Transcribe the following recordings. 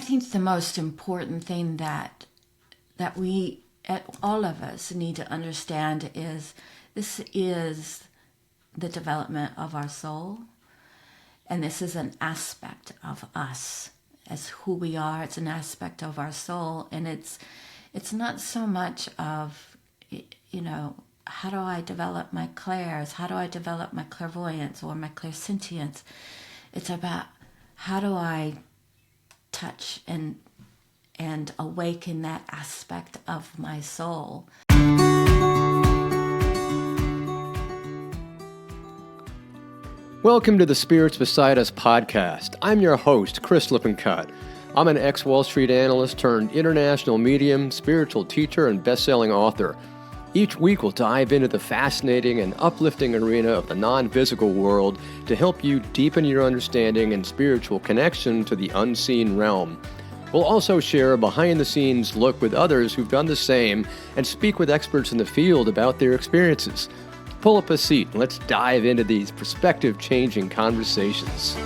think the most important thing that we, all of us, need to understand is this is the development of our soul, and this is an aspect of us as who we are. It's an aspect of our soul, and it's not so much of, how do I develop my clairs? How do I develop my clairvoyance or my clairsentience? It's about how do I touch and awaken that aspect of my soul. Welcome to the Spirits Beside Us podcast. I'm your host, Chris Lippincott. I'm an ex-Wall Street analyst turned international medium, spiritual teacher, and best-selling author. Each week we'll dive into the fascinating and uplifting arena of the non-physical world to help you deepen your understanding and spiritual connection to the unseen realm. We'll also share a behind-the-scenes look with others who've done the same and speak with experts in the field about their experiences. Pull up a seat and let's dive into these perspective-changing conversations.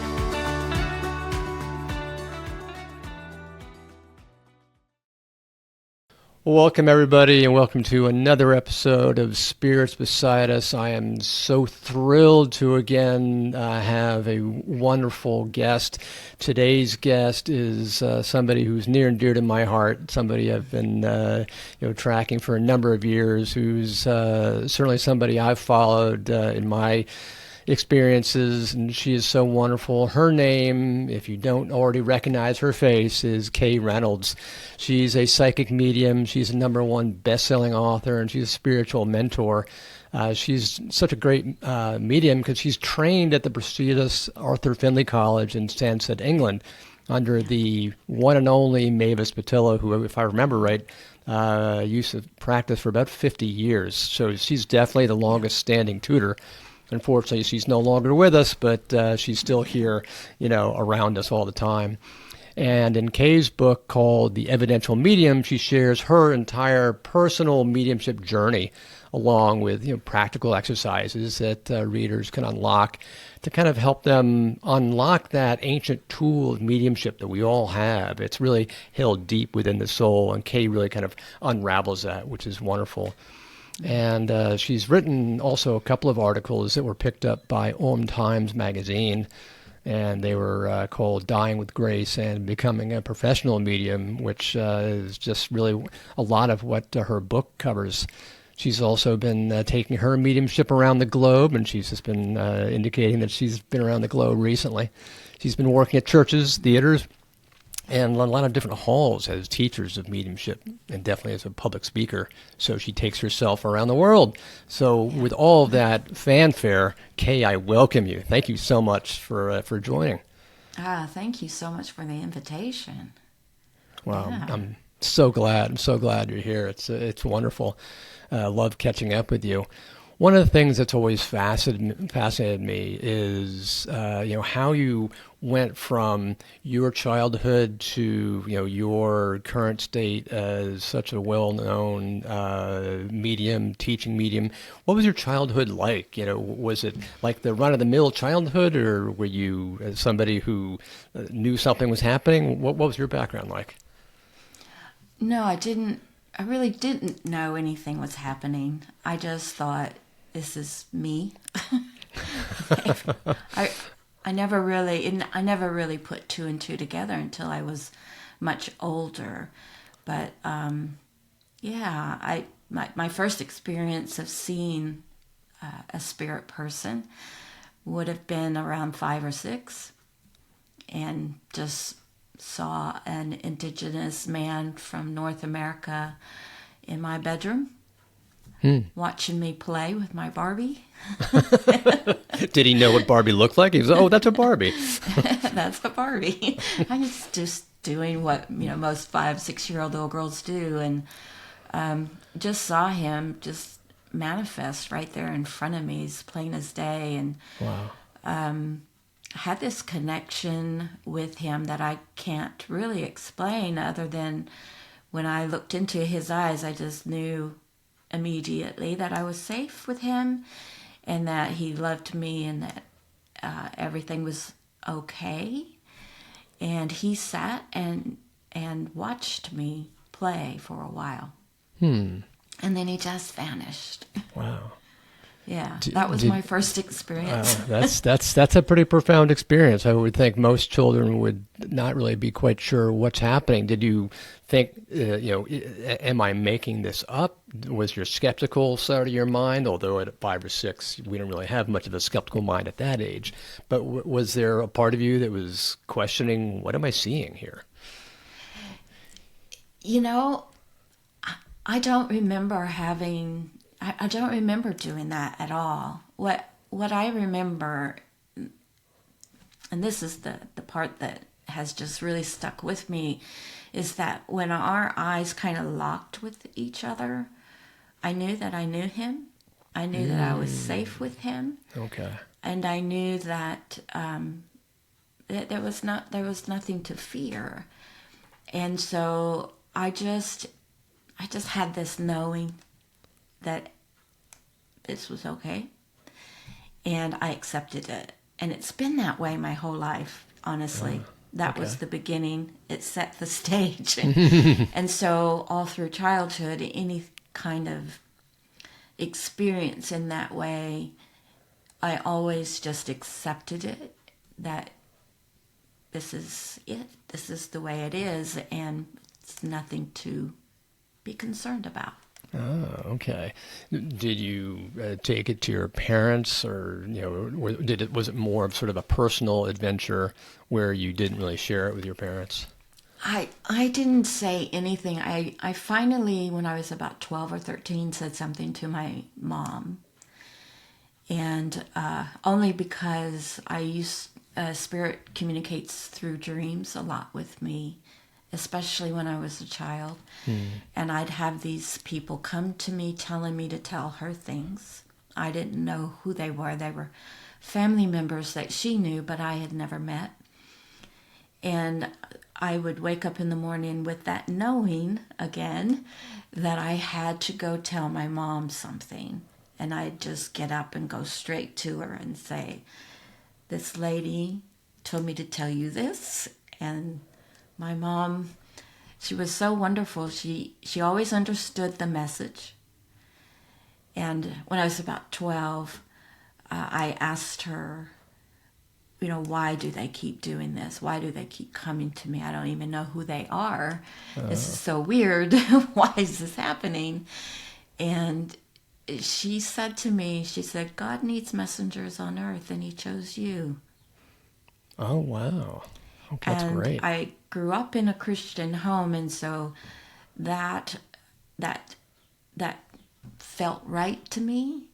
Welcome, everybody, and welcome to another episode of Spirits Beside Us. I am so thrilled to again have a wonderful guest. Today's guest is somebody who's near and dear to my heart, somebody I've been tracking for a number of years, who's certainly somebody I've followed in my experiences, and she is so wonderful. Her name, if you don't already recognize her face, is Kay Reynolds. She's a psychic medium. She's a #1 best-selling author, and she's a spiritual mentor. She's such a great medium because she's trained at the prestigious Arthur Findlay College in Stansted, England, under the one and only Mavis Patillo, who, if I remember right, used to practice for about 50 years. So she's definitely the longest standing tutor. Unfortunately, she's no longer with us, but she's still here, around us all the time. And in Kay's book called The Evidential Medium, she shares her entire personal mediumship journey, along with practical exercises that readers can unlock to kind of help them unlock that ancient tool of mediumship that we all have. It's really held deep within the soul, and Kay really kind of unravels that, which is wonderful. And she's written also a couple of articles that were picked up by Times magazine, and they were called Dying with Grace and Becoming a Professional Medium, which is just really a lot of what her book covers. She's also been taking her mediumship around the globe, and she's just been indicating that she's been around the globe recently. She's been working at churches, theaters, and a lot of different halls as teachers of mediumship, and definitely as a public speaker. So she takes herself around the world. So with all of that fanfare, Kay, I welcome you. Thank you so much for joining. Thank you so much for the invitation. Well, yeah. I'm so glad. I'm so glad you're here. It's wonderful. Love catching up with you. One of the things that's always fascinated me is, how you went from your childhood to, your current state as such a well-known teaching medium. What was your childhood like? Was it like the run-of-the-mill childhood, or were you somebody who knew something was happening? What was your background like? No, I didn't. I really didn't know anything was happening. I just thought, this is me. I never really put two and two together until I was much older. But my first experience of seeing a spirit person would have been around 5 or 6, and just saw an indigenous man from North America in my bedroom. Watching me play with my Barbie. Did he know what Barbie looked like? He was, oh, that's a Barbie. That's a Barbie. I was just doing what most 5-6-year-old little girls do, and just saw him just manifest right there in front of me, as plain as day. And wow. Had this connection with him that I can't really explain, other than when I looked into his eyes, I just knew immediately that I was safe with him, and that he loved me, and that everything was okay. And he sat and and watched me play for a while. And then he just vanished. Wow. Yeah, that was my first experience. That's a pretty profound experience. I would think most children would not really be quite sure what's happening. Did you think, am I making this up? Was your skeptical side of your mind? Although at 5 or 6, we don't really have much of a skeptical mind at that age. But was there a part of you that was questioning, what am I seeing here? I don't remember having. I don't remember doing that at all. What I remember, and this is the part that has just really stuck with me, is that when our eyes kind of locked with each other, I knew that I knew him. I knew that I was safe with him. Okay. And I knew that there was nothing to fear. And so I just had this knowing that this was okay, and I accepted it. And it's been that way my whole life, honestly. That was the beginning. It set the stage. And so all through childhood, any kind of experience in that way, I always just accepted it, that this is it. This is the way it is, and it's nothing to be concerned about. Oh, okay. Did you take it to your parents, or was it more of sort of a personal adventure where you didn't really share it with your parents? I didn't say anything. I finally, when I was about 12 or 13, said something to my mom, and only because spirit communicates through dreams a lot with me, especially when I was a child. And I'd have these people come to me telling me to tell her things. I didn't know who they were. They were family members that she knew, but I had never met. And I would wake up in the morning with that knowing again that I had to go tell my mom something. And I'd just get up and go straight to her and say, this lady told me to tell you this. And my mom, she was so wonderful. She always understood the message. And when I was about 12, I asked her, why do they keep doing this? Why do they keep coming to me? I don't even know who they are. This is so weird. Why is this happening? And she said to me, God needs messengers on earth, and he chose you. Oh, wow. Okay, that's and great. I grew up in a Christian home, and so that felt right to me,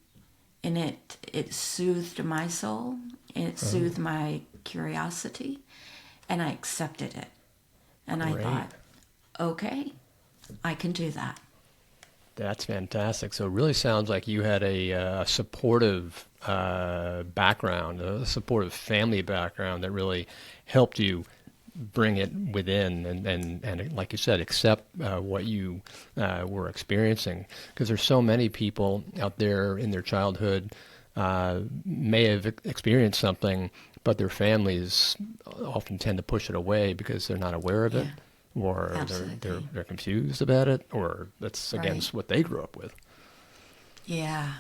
and it soothed my soul, and it soothed my curiosity, and I accepted it. And Great. I thought, okay, I can do that. That's fantastic. So it really sounds like you had a supportive background, a supportive family background that really helped you bring it within and like you said, accept what you were experiencing. Because there's so many people out there in their childhood may have experienced something, but their families often tend to push it away because they're not aware of it. Yeah. Or Absolutely. they're confused about it, or that's against Right. what they grew up with. Yeah,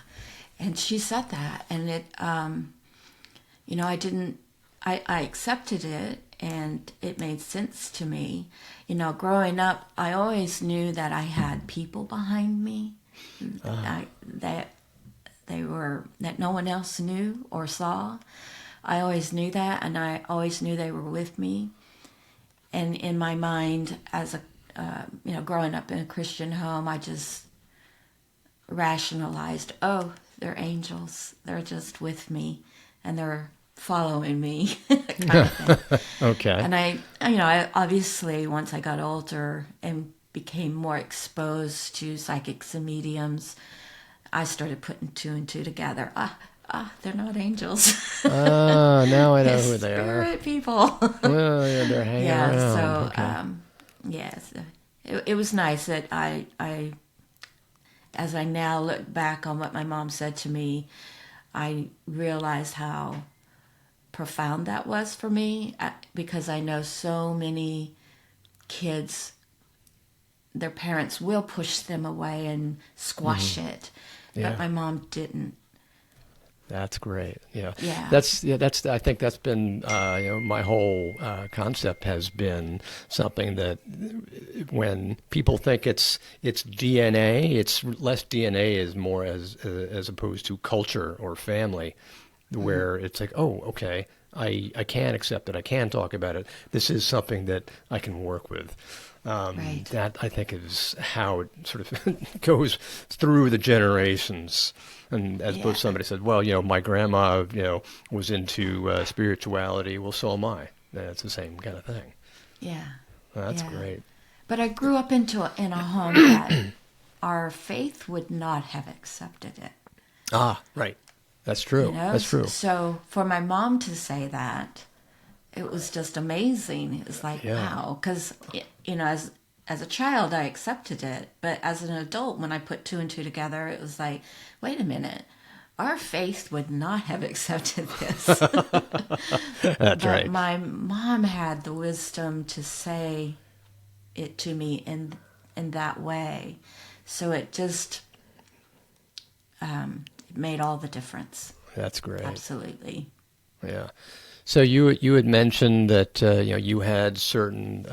and she said that, and it, I accepted it, and it made sense to me. Growing up, I always knew that I had people behind me, that no one else knew or saw. I always knew that, and I always knew they were with me. And in my mind, as growing up in a Christian home, I just rationalized, oh, they're angels. They're just with me, and they're following me, kind of thing. Okay. And I obviously, once I got older and became more exposed to psychics and mediums, I started putting 2 and 2 together. They're not angels. Now I know who they are. Spirit people. Well, yeah, they're hanging around. So, Okay. yes, it was nice that I, as I now look back on what my mom said to me, I realized how profound that was for me, because I know so many kids, their parents will push them away and squash it, Yeah. but my mom didn't. That's great. Yeah. Yeah. That's. I think that's been. My whole concept has been something that when people think it's DNA, it's less DNA is more as opposed to culture or family, where it's like, oh, okay, I can accept it. I can talk about it. This is something that I can work with. Right. That I think is how it sort of goes through the generations. And as opposed to somebody said, well, my grandma, was into spirituality. Well, so am I. It's the same kind of thing. Yeah. That's Yeah. great. But I grew up in a home that our faith would not have accepted it. Ah, right. That's true. That's true. So for my mom to say that, it was just amazing. It was like, wow. Because, as a child, I accepted it. But as an adult, when I put two and two together, it was like, wait a minute. Our faith would not have accepted this. That's right. But my mom had the wisdom to say it to me in that way. So it just it made all the difference. That's great. Absolutely. Yeah. So you had mentioned that you had certain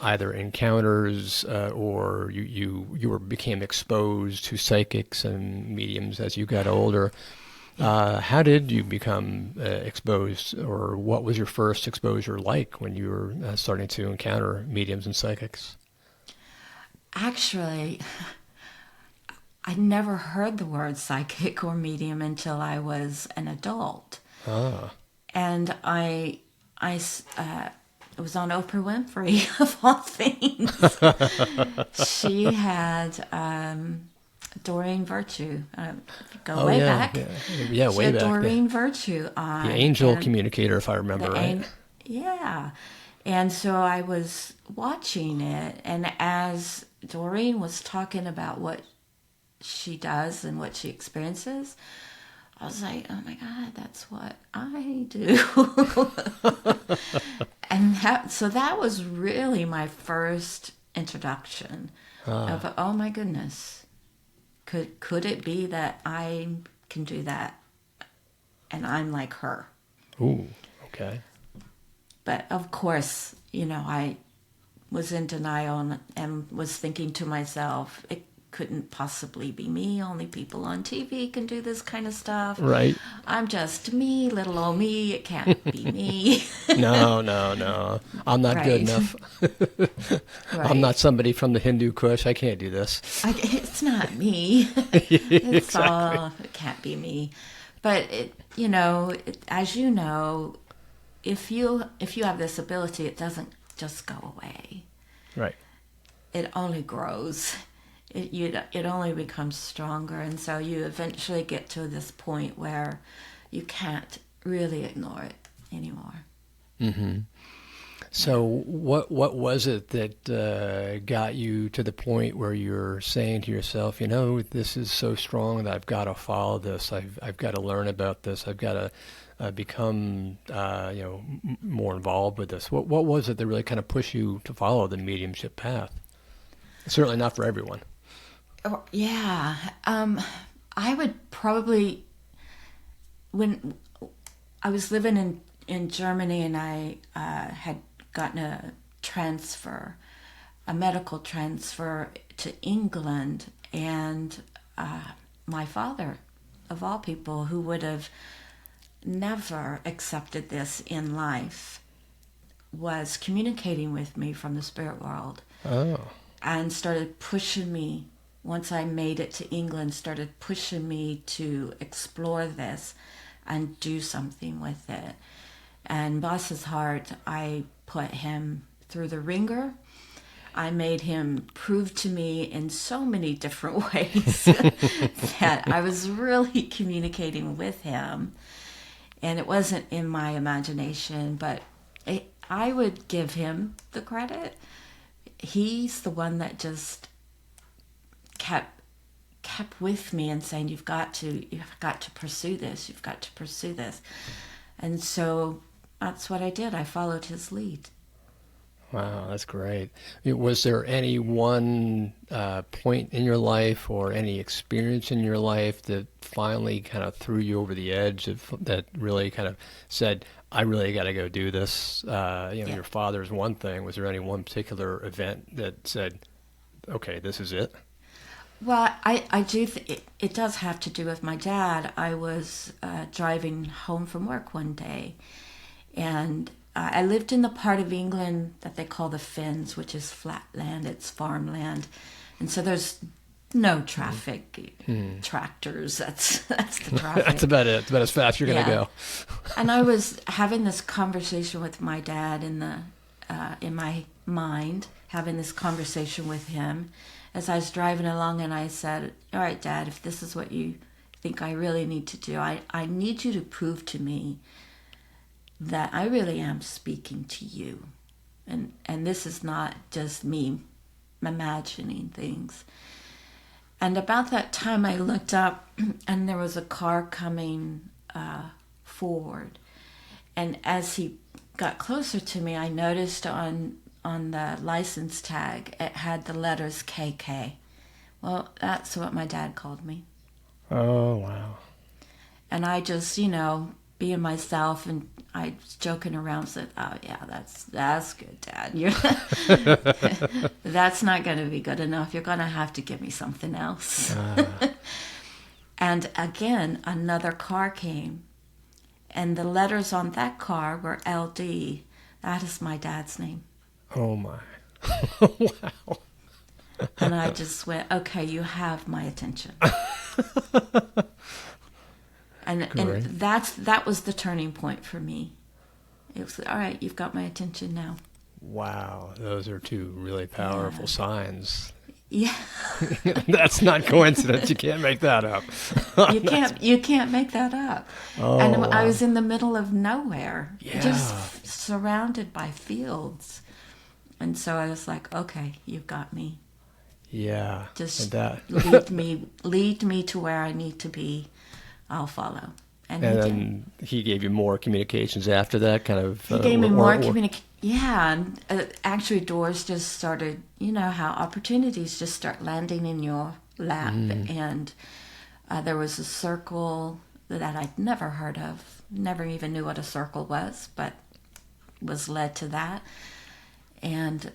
either encounters or you became exposed to psychics and mediums as you got older. How did you become exposed, or what was your first exposure like when you were starting to encounter mediums and psychics? Actually, I never heard the word psychic or medium until I was an adult. Ah. And I was on Oprah Winfrey, of all things. She had Doreen Virtue. Go way back. Yeah, she way had back. Doreen Virtue on. The angel communicator, if I remember right. Yeah. And so I was watching it, and as Doreen was talking about what she does and what she experiences, I was like, oh my God, that's what I do. And that was really my first introduction of, oh my goodness, could it be that I can do that and I'm like her? Ooh, okay. But of course, I was in denial and was thinking to myself, it couldn't possibly be me. Only people on TV can do this kind of stuff. Right. I'm just me, little old me. It can't be me. No. I'm not good enough. Right. I'm not somebody from the Hindu Kush. I can't do this. It's not me. It's all, it can't be me. But as you know, if you have this ability, it doesn't just go away. Right. It only grows. It only becomes stronger, and so you eventually get to this point where you can't really ignore it anymore. Mm-hmm. So what was it that got you to the point where you're saying to yourself, this is so strong that I've got to follow this. I've got to learn about this. I've got to become more involved with this. What was it that really kind of pushed you to follow the mediumship path? Certainly not for everyone. Yeah. I would probably, when I was living in Germany and I had gotten a medical transfer to England, and my father, of all people, who would have never accepted this in life, was communicating with me from the spirit world. Oh. And started pushing me, once I made it to England, started pushing me to explore this and do something with it. And bless his heart, I put him through the ringer. I made him prove to me in so many different ways that I was really communicating with him. And it wasn't in my imagination, but I would give him the credit. He's the one that just kept with me and saying, you've got to pursue this. You've got to pursue this. And so that's what I did. I followed his lead. Wow, that's great. Was there any one point in your life or any experience in your life that finally kind of threw you over the edge that really kind of said, I really got to go do this? Yeah. Your father's one thing. Was there any one particular event that said, okay, this is it? Well, I do. It does have to do with my dad. I was driving home from work one day, and I lived in the part of England that they call the Fens, which is flat land. It's farmland, and so there's no traffic, tractors. That's the traffic. That's about it. It's about as fast as you're going to Yeah. go. And I was having this conversation with my dad in my mind, having this conversation with him as I was driving along, and I said, "All right, Dad, if this is what you think I really need to do, I need you to prove to me that I really am speaking to you, and this is not just me imagining things." And about that time, I looked up, and there was a car coming forward. And as he got closer to me, I noticed on the license tag, it had the letters KK. Well, that's what my dad called me. Oh, wow. And I just, being myself, and I was joking around, said, "Oh yeah, that's good, Dad. That's not going to be good enough. You're going to have to give me something else." And again, another car came, and the letters on that car were LD. That is my dad's name. Oh, my. Wow. And I just went, "Okay, you have my attention." And Great. that was the turning point for me. It was, all right, you've got my attention now. Wow. Those are two really powerful signs. Yeah. That's not coincidence. You can't make that up. You can't make that up. Oh, And wow. I was in the middle of nowhere, Yeah. just surrounded by fields. And so I was like, "Okay, you've got me. Yeah. Just And lead me to where I need to be. I'll follow." And he did. then he gave you more communications after that, kind of. He gave me more communication. Yeah, and actually doors just started, you know how opportunities just start landing in your lap. And there was a circle that I'd never heard of, never even knew what a circle was, but was led to that. And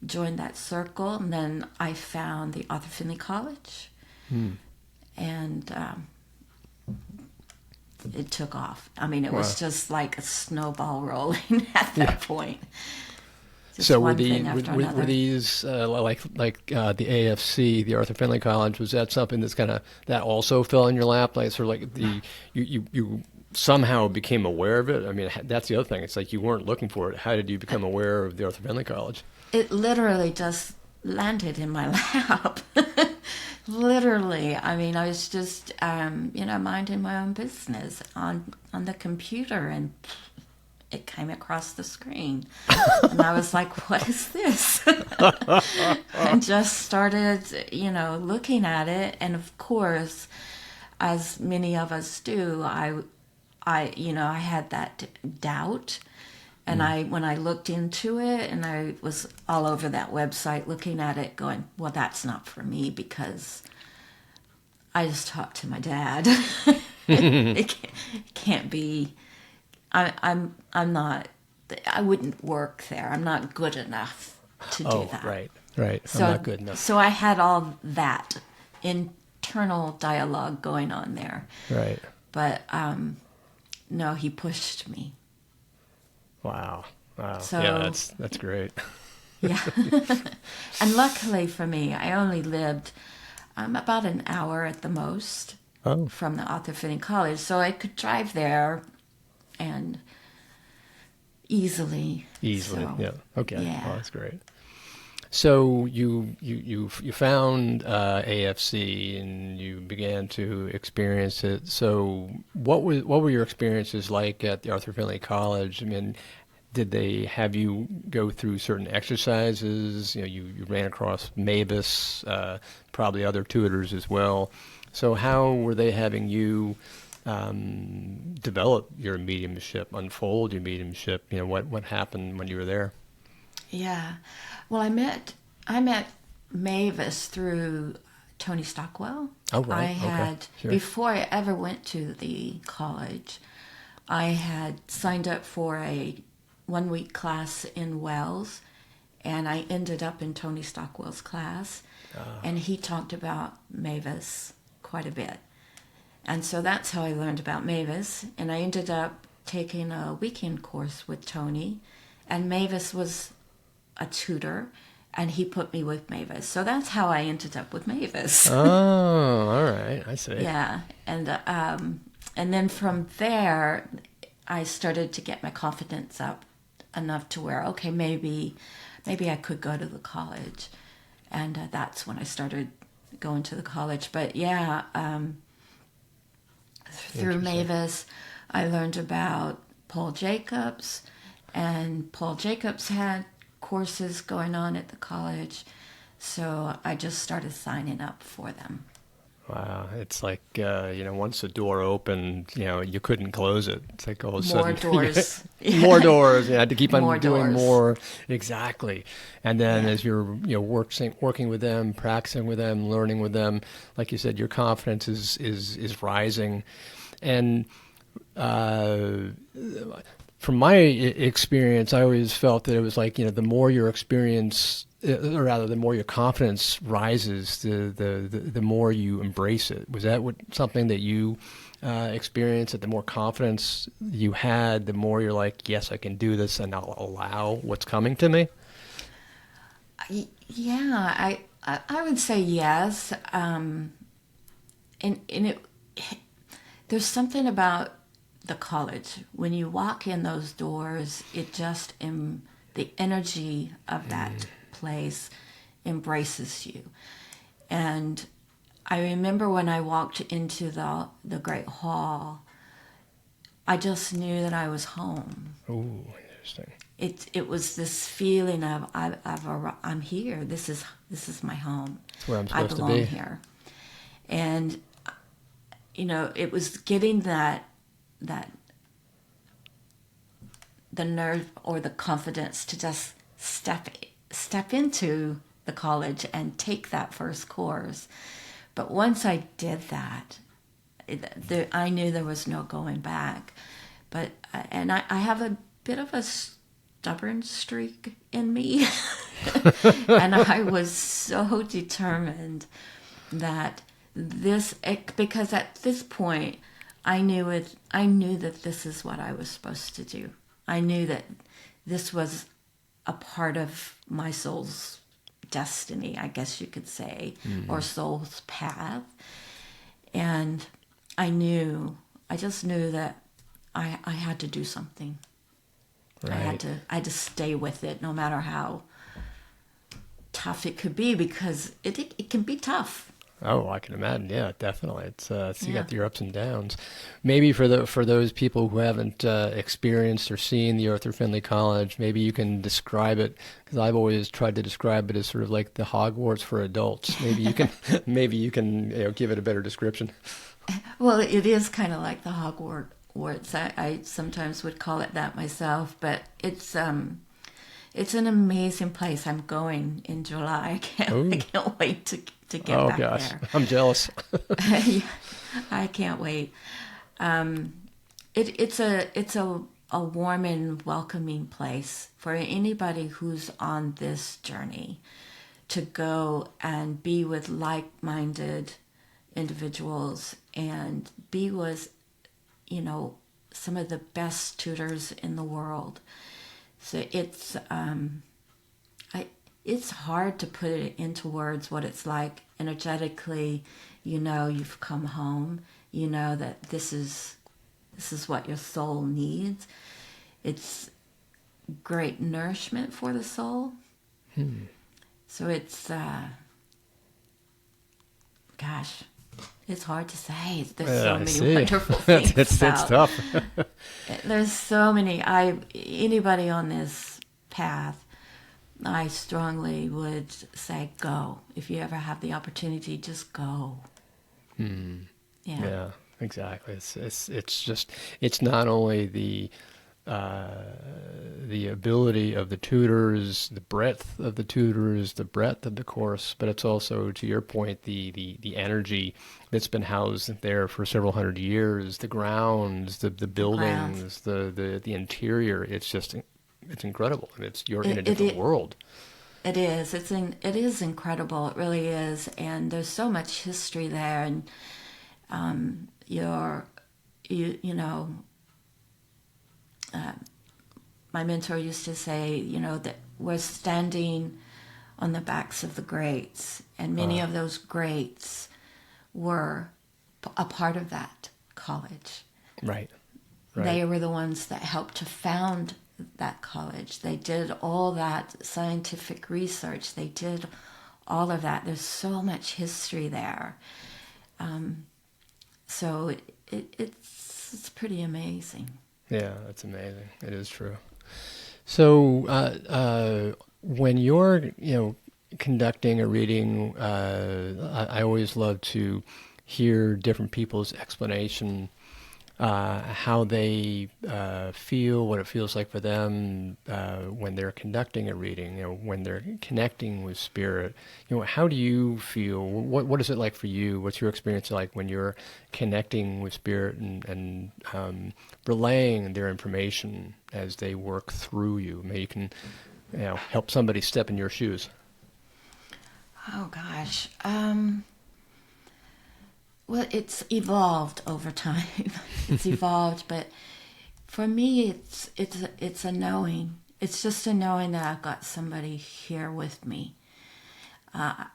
joined that circle. And then I found the Arthur Findlay College. And it took off. I mean, it was just like a snowball rolling at that point. Just So one thing after were another. these like the AFC, the Arthur Findlay College? Was that something that's kind of that also fell in your lap? Like sort of like you somehow became aware of it. I mean, that's the other thing. It's like you weren't looking for it. How did you become aware of the Arthur Findlay College? It literally just landed in my lap. Literally. I mean, I was just, minding my own business on the computer, and it came across the screen. And I was like, "What is this?" And just started, looking at it. And of course, as many of us do, I had that doubt. And when I looked into it, and I was all over that website looking at it going, "Well, that's not for me," because I just talked to my dad. It can't be. I'm not. I wouldn't work there. I'm not good enough to do that. Right. So, I'm not good enough. So I had all that internal dialogue going on there. Right. But no, he pushed me. Wow. So- Yeah, that's great. Yeah. And luckily for me, I only lived about an hour at the most Oh. from the Arthur Findlay College. So I could drive there and easily. So, Yeah. Okay. Yeah. Well, that's great. So you found AFC and you began to experience it. So what were your experiences like at the Arthur Findlay College? I mean, did they have you go through certain exercises? You ran across Mavis, probably other tutors as well. So how were they having you develop your mediumship, unfold your mediumship? What happened when you were there? Yeah. Well, I met Mavis through Tony Stockwell. Oh, I right. Okay. had Sure. before I ever went to the college, I had signed up for a 1 week class in Wells, and I ended up in Tony Stockwell's class, and he talked about Mavis quite a bit. And so that's how I learned about Mavis, and I ended up taking a weekend course with Tony, and Mavis was a tutor, and he put me with Mavis. So that's how I ended up with Mavis. Oh, all right. I see. Yeah, and then from there, I started to get my confidence up enough to where okay, maybe I could go to the college, and that's when I started going to the college. But yeah, through Interesting. Mavis, I learned about Paul Jacobs, and Paul Jacobs had courses going on at the college, so I just started signing up for them. Wow. It's like, once the door opened, you couldn't close it. It's like all of a More sudden, doors. more doors. You had to keep on More doing doors. more. Exactly. And then Yeah. as you're, working with them, practicing with them, learning with them, like you said, your confidence is rising. And uh, from my experience, I always felt that it was like, the more your experience, or rather, the more your confidence rises, the more you embrace it. Was that something that you experienced? That the more confidence you had, the more you're like, yes, I can do this, and I'll allow what's coming to me. Yeah, I would say yes. And there's something about the college when you walk in those doors. It just the energy of that place embraces you. And I remember when I walked into the great hall, I just knew that I was home. Oh, interesting. It was this feeling of I'm here. This is my home. That's where I'm I supposed to belong be. here. And it was getting that the nerve or the confidence to just step into the college and take that first course. But once I did that, I knew there was no going back. But and I have a bit of a stubborn streak in me, and I was so determined that because at this point I knew it. I knew that this is what I was supposed to do. I knew that this was a part of my soul's destiny, I guess you could say, or soul's path. And I just knew that I had to do something. Right. I had to stay with it no matter how tough it could be, because it can be tough. Oh, I can imagine. Yeah, definitely. It's you Yeah. got your ups and downs. Maybe for those people who haven't experienced or seen the Arthur Findlay College, maybe you can describe it, because I've always tried to describe it as sort of like the Hogwarts for adults. Maybe you can maybe you can give it a better description. Well, it is kind of like the Hogwarts. I sometimes would call it that myself, but it's an amazing place. I'm going in July. I Oh, can't wait to get oh back gosh, there. I'm jealous. I can't wait. It's a warm and welcoming place for anybody who's on this journey to go and be with like-minded individuals and be with some of the best tutors in the world. So it's hard to put it into words what it's like energetically. You've come home. You know that this is what your soul needs. It's great nourishment for the soul. So it's gosh, it's hard to say. There's so I many see. wonderful things It's about. tough. There's so many. Anybody on this path, I strongly would say go. If you ever have the opportunity, just go. Yeah. Yeah, exactly. It's just it's not only the the ability of the tutors, the breadth of the tutors, the breadth of the course, but it's also, to your point, the energy that's been housed there for several hundred years, the grounds, the buildings, the interior. It's just, it's incredible. And you're in a different world. It is. It is incredible. It really is. And there's so much history there. And you know, my mentor used to say, that we're standing on the backs of the greats, and many of those greats were a part of that college. Right. They were the ones that helped to found that college. They did all that scientific research. They did all of that. There's so much history there. So it's pretty amazing. Yeah, that's amazing. It is true. So when you're, conducting a reading, I always love to hear different people's explanation, how they feel, what it feels like for them when they're conducting a reading, when they're connecting with spirit. How do you feel? What is it like for you? What's your experience like when you're connecting with spirit and relaying their information as they work through you? Maybe you can help somebody step in your shoes. Oh gosh. Well, it's evolved over time. It's evolved, but for me, it's a knowing. It's just a knowing that I've got somebody here with me. And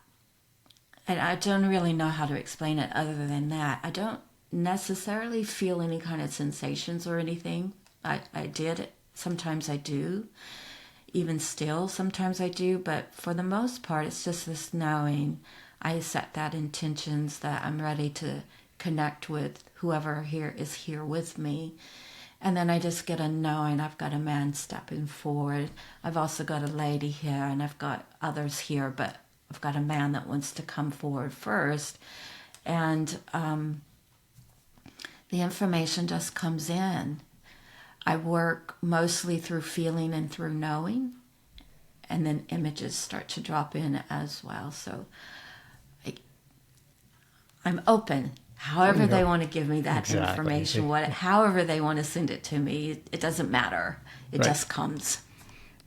I don't really know how to explain it other than that. I don't necessarily feel any kind of sensations or anything. I did. Sometimes I do. Even still, sometimes I do. But for the most part, it's just this knowing. I set that intentions that I'm ready to connect with whoever is here with me. And then I just get a knowing. I've got a man stepping forward. I've also got a lady here, and I've got others here, but I've got a man that wants to come forward first. And the information just comes in. I work mostly through feeling and through knowing, and then images start to drop in as well. So I'm open. However they want to give me that information, however they want to send it to me, it doesn't matter. It just comes.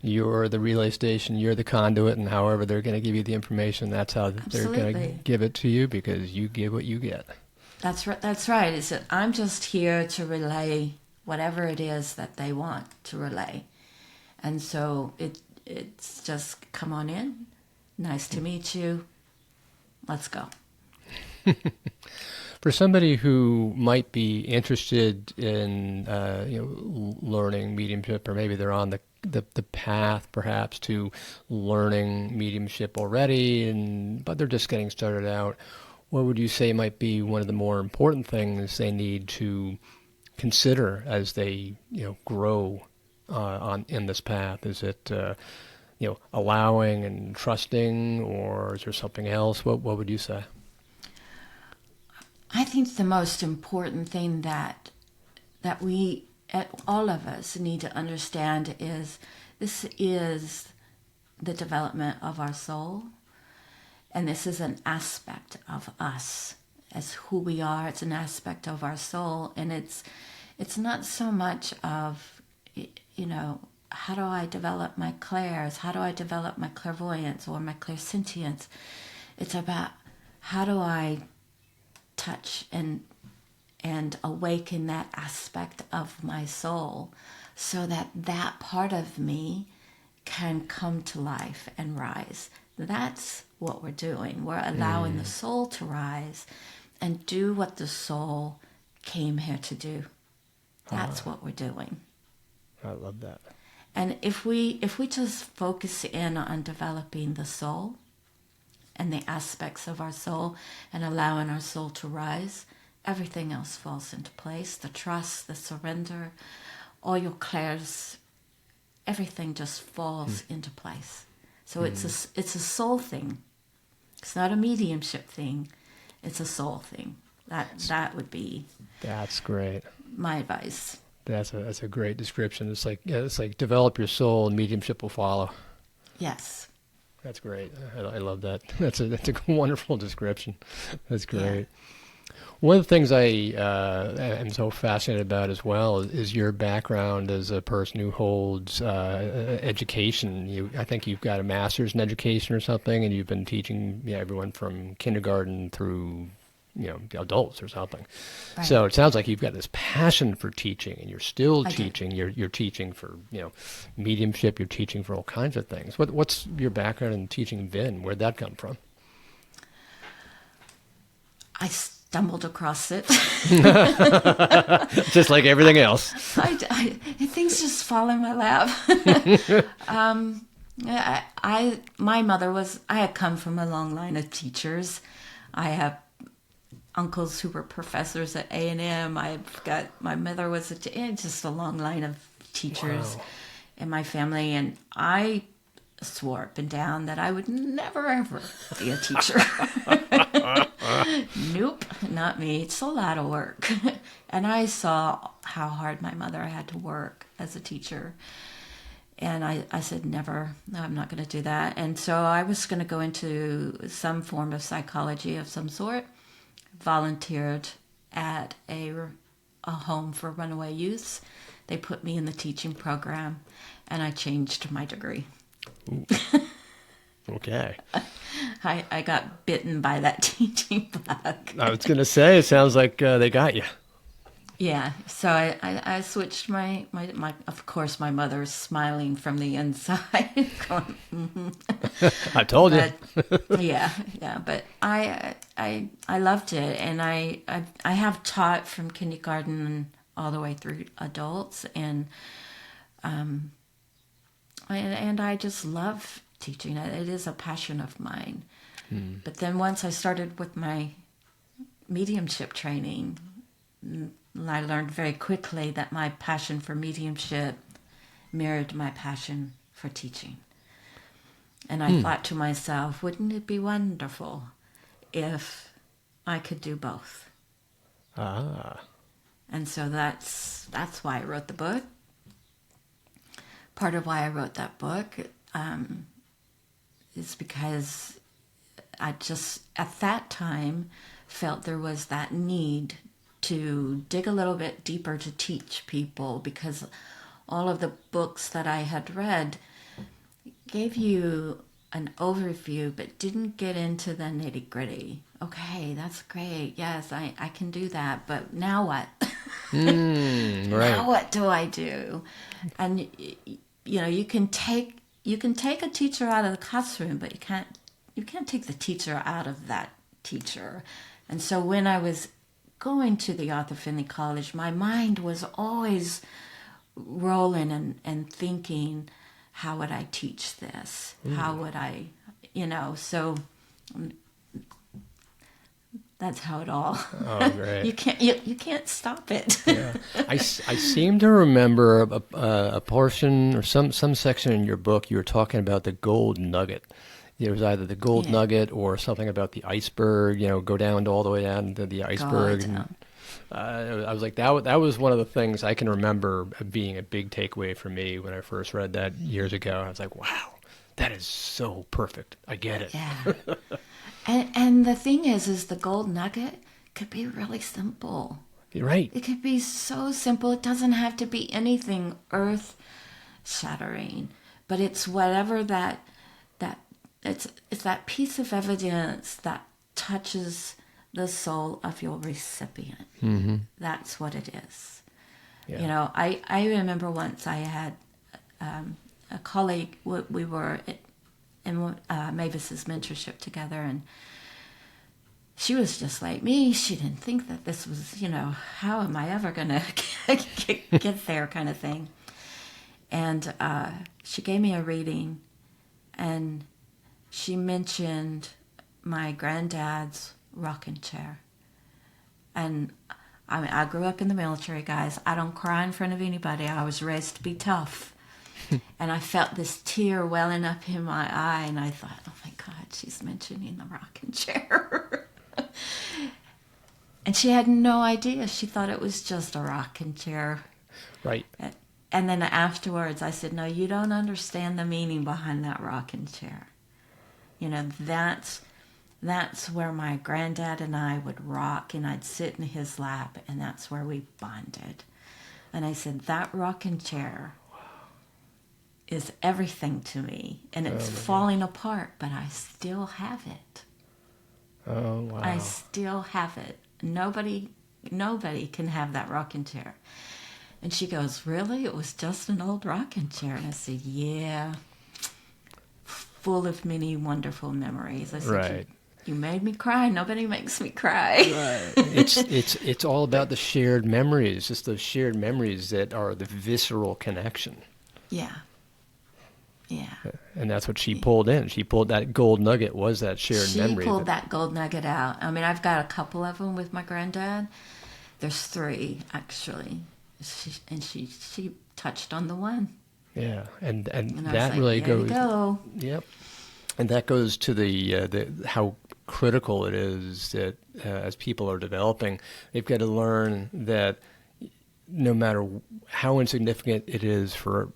You're the relay station, you're the conduit, and however they're going to give you the information, that's how they're going to give it to you, because you give what you get. That's right. That's right. It's that I'm just here to relay whatever it is that they want to relay. And so it's just, come on in. Nice to meet you. Let's go. For somebody who might be interested in learning mediumship, or maybe they're on the path perhaps to learning mediumship already, but they're just getting started out, what would you say might be one of the more important things they need to consider as they grow in this path? Is it allowing and trusting, or is there something else? What would you say? I think the most important thing that we, all of us, need to understand is this is the development of our soul, and this is an aspect of us as who we are. It's an aspect of our soul, and it's not so much of how do I develop my clairs, how do I develop my clairvoyance or my clairsentience. It's about how do I touch and awaken that aspect of my soul so that part of me can come to life and rise. That's what we're doing. We're allowing the soul to rise and do what the soul came here to do. That's what we're doing. I love that. And if we just focus in on developing the soul and the aspects of our soul and allowing our soul to rise, everything else falls into place. The trust, the surrender, all your clairs, everything just falls into place. So it's a soul thing. It's not a mediumship thing. It's a soul thing. That would be. That's great. My advice. That's a great description. It's like develop your soul and mediumship will follow. Yes. That's great. I love that. That's a wonderful description. That's great. One of the things I am so fascinated about as well is your background as a person who holds education. I think you've got a master's in education or something, and you've been teaching everyone from kindergarten through adults or something. Right. So it sounds like you've got this passion for teaching, and you're still I do. teaching. You're teaching for mediumship. You're teaching for all kinds of things. What's your background in teaching been? Where'd that come from? I stumbled across it. Just like everything else. Things just fall in my lap. My mother I had come from a long line of teachers. I have uncles who were professors at A&M. My mother was just a long line of teachers in my family, and I swore up and down that I would never ever be a teacher. Nope, not me. It's a lot of work. And I saw how hard my mother had to work as a teacher. And I said, never, no, I'm not going to do that. And so I was going to go into some form of psychology of some sort. Volunteered at a home for runaway youths. They put me in the teaching program, and I changed my degree. Okay. I got bitten by that teaching bug. I was going to say, it sounds like they got you. Yeah, so I switched my of course my mother's smiling from the inside, going, I told you. But, yeah, but I loved it, and I have taught from kindergarten all the way through adults, and I just love teaching. It is a passion of mine. But then once I started with my mediumship training, I learned very quickly that my passion for mediumship mirrored my passion for teaching. And I thought to myself, wouldn't it be wonderful if I could do both? And so that's why I wrote the book. Part of why I wrote that book is because I just, at that time, felt there was that need to dig a little bit deeper to teach people, because all of the books that I had read gave you an overview but didn't get into the nitty-gritty. Okay, that's great. Yes, I can do that, but now what? Right. Now what do I do? And you can take a teacher out of the classroom, but you can't take the teacher out of that teacher. And so when I was going to the Arthur Findlay College, my mind was always rolling and thinking, how would I teach this? How would I, so that's how it all. Oh, great. You can't stop it. Yeah. I seem to remember a portion or some section in your book, you were talking about the gold nugget. It was either the gold nugget or something about the iceberg, go down all the way down to the iceberg. And, I was like, that was one of the things I can remember being a big takeaway for me when I first read that years ago. I was like, wow, that is so perfect. I get it. Yeah. and the thing is the gold nugget could be really simple. You're right. It could be so simple. It doesn't have to be anything earth-shattering, but it's whatever it's that piece of evidence that touches the soul of your recipient. Mm-hmm. That's what it is. Yeah. I remember once I had a colleague. We were in Mavis's mentorship together, and she was just like me. She didn't think that this was, how am I ever going to get there kind of thing. And she gave me a reading, and she mentioned my granddad's rocking chair. And I grew up in the military, guys. I don't cry in front of anybody. I was raised to be tough. And I felt this tear welling up in my eye, and I thought, oh my God, she's mentioning the rocking chair. And she had no idea. She thought it was just a rocking chair. Right. And then afterwards I said, no, you don't understand the meaning behind that rocking chair. You know, that's where my granddad and I would rock, and I'd sit in his lap, and that's where we bonded. And I said, that rocking chair is everything to me, and it's falling apart, but I still have it. Oh, wow. I still have it. Nobody can have that rocking chair. And she goes, really? It was just an old rocking chair? And I said, yeah, full of many wonderful memories. I said, Right. You made me cry. Nobody makes me cry. Right. It's all about the shared memories. It's those shared memories that are the visceral connection. Yeah. Yeah. And that's what she pulled in. She pulled that gold nugget, was that shared memory. She pulled that gold nugget out. I mean, I've got a couple of them with my granddad. There's 3, actually. She touched on the one. Yeah. And And I that was like, really there goes. you go. Yep. And that goes to the how critical it is that as people are developing, they've got to learn that no matter how insignificant it is for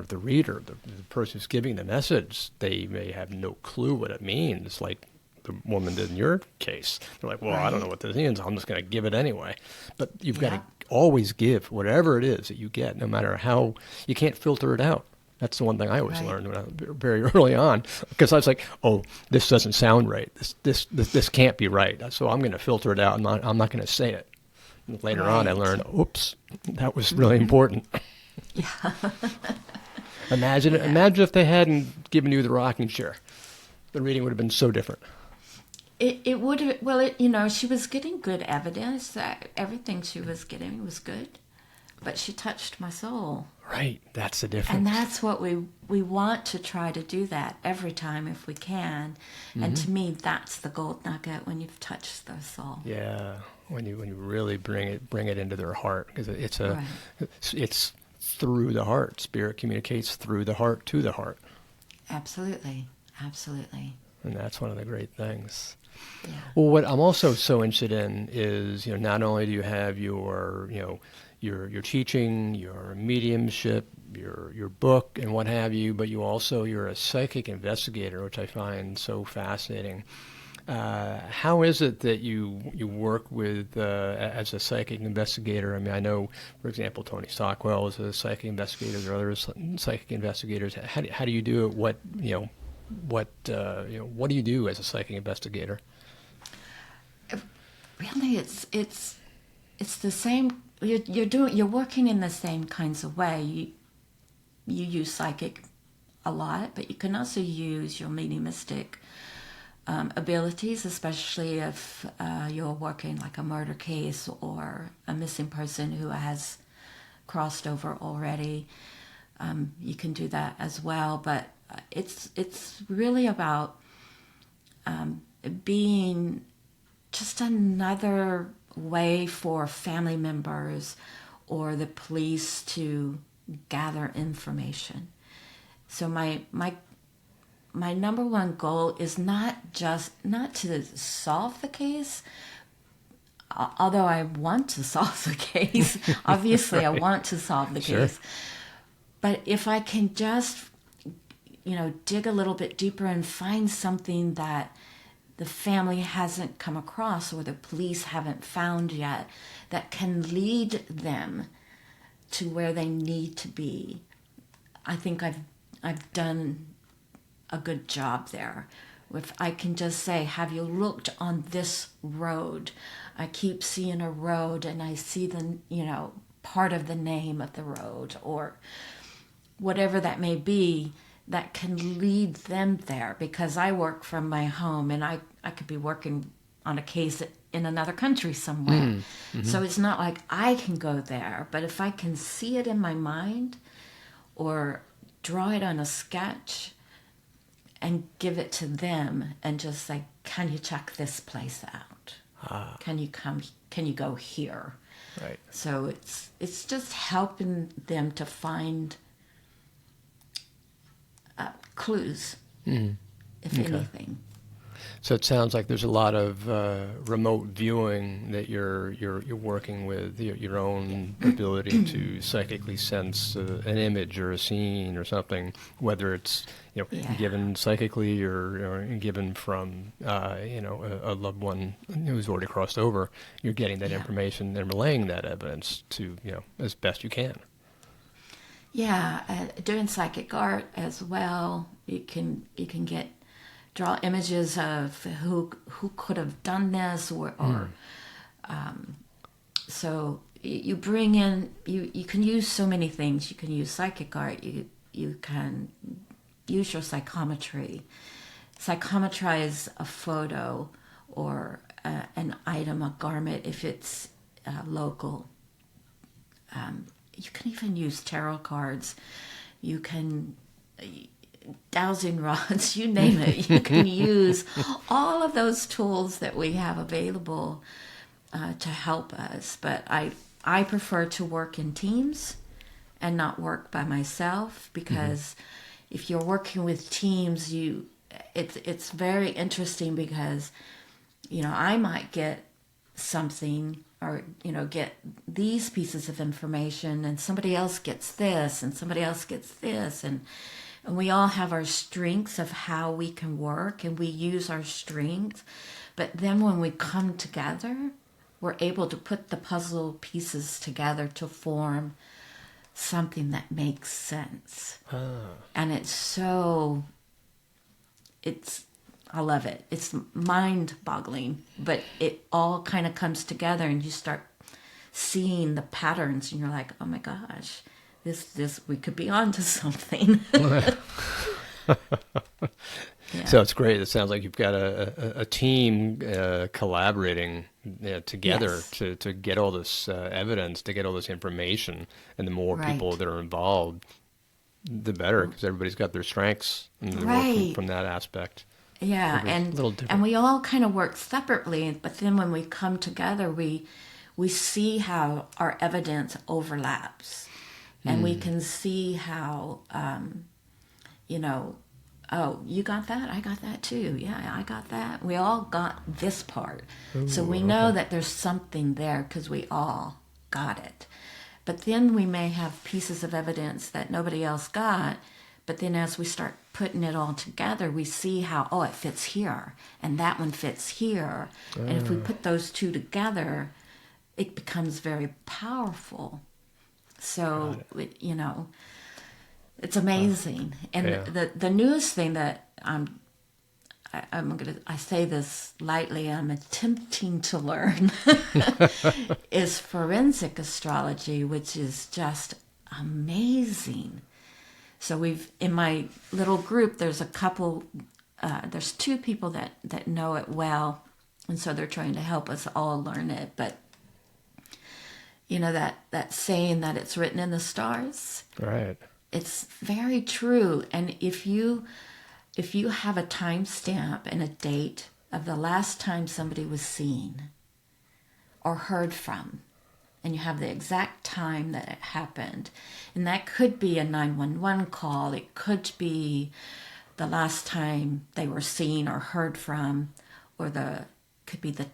the reader, the person who's giving the message, they may have no clue what it means, like the woman did in your case. They're like, well, I don't know what this means. I'm just going to give it anyway. But you've got to always give whatever it is that you get, no matter how. You can't filter it out. That's the one thing I always learned when I was very early on, because I was like, "Oh, this doesn't sound right. This can't be right." So I'm going to filter it out. I'm not going to say it. And later on, I learned, "Oops, that was really important." Yeah. Imagine if they hadn't given you the rocking chair, the reading would have been so different. It would have. Well, she was getting good evidence that everything she was getting was good, but she touched my soul. Right, that's the difference. And that's what we want to try to do that every time if we can. Mm-hmm. And to me, that's the gold nugget when you've touched their soul. Yeah, when you really bring it into their heart, because it's through the heart. Spirit communicates through the heart to the heart. Absolutely, absolutely. And that's one of the great things. Yeah. Well, what I'm also so interested in is, not only do you have your teaching, your mediumship, your book, and what have you, but you're a psychic investigator, which I find so fascinating. How is it that you work with as a psychic investigator? I mean, I know, for example, Tony Stockwell is a psychic investigator. There are other psychic investigators. How do you do it? What do you do as a psychic investigator? Really, it's the same. You're working in the same kinds of way. You use psychic a lot, but you can also use your mediumistic abilities, especially if you're working like a murder case or a missing person who has crossed over already. You can do that as well, but it's really about being just another way for family members or the police to gather information. So my number one goal is not to solve the case, although I want to solve the case. Obviously, I want to solve the case. But if I can just, dig a little bit deeper and find something that the family hasn't come across or the police haven't found yet that can lead them to where they need to be, I think I've done a good job there. If I can just say, have you looked on this road? I keep seeing a road and I see the, part of the name of the road or whatever that may be that can lead them there, because I work from my home and I could be working on a case in another country somewhere. Mm-hmm. So it's not like I can go there, but if I can see it in my mind or draw it on a sketch and give it to them and just say, can you check this place out? Can you go here? Right. So it's just helping them to find clues, if anything. So it sounds like there's a lot of remote viewing that you're working with, your own ability to psychically sense an image or a scene or something, whether it's given psychically or given from a loved one who's already crossed over. You're getting that information and relaying that evidence to as best you can. Yeah, doing psychic art as well. You can draw images of who could have done this, or so you bring in, you can use so many things. You can use psychic art. You can use your psychometry. Psychometrize a photo or an item, a garment, if it's local. You can even use tarot cards. You can dowsing rods, you name it. You can use all of those tools that we have available to help us. But I prefer to work in teams and not work by myself, because if you're working with teams, it's very interesting, because I might get something, or get these pieces of information, and somebody else gets this, and somebody else gets this, and we all have our strengths of how we can work, and we use our strengths. But then when we come together, we're able to put the puzzle pieces together to form something that makes sense. And I love it. It's mind-boggling, but it all kind of comes together, and you start seeing the patterns, and you're like, oh my gosh, this we could be onto something. So it's great. It sounds like you've got a team collaborating together to get all this evidence, to get all this information, and the more people that are involved, the better, because everybody's got their strengths and they're working from that aspect. Yeah, and we all kind of work separately, but then when we come together, we see how our evidence overlaps, and we can see how, oh, you got that? I got that too. Yeah, I got that. We all got this part. Ooh, so we know that there's something there because we all got it. But then we may have pieces of evidence that nobody else got. But then as we start putting it all together, we see how, it fits here, and that one fits here. And if we put those two together, it becomes very powerful. So, it's amazing. And the newest thing that I say this lightly, I'm attempting to learn is forensic astrology, which is just amazing. So in my little group, there's there's two people that know it well, and so they're trying to help us all learn it. But that saying that it's written in the stars, right? It's very true. And if you have a timestamp and a date of the last time somebody was seen or heard from, and you have the exact time that it happened, and that could be a 911 call, it could be the last time they were seen or heard from, or could be the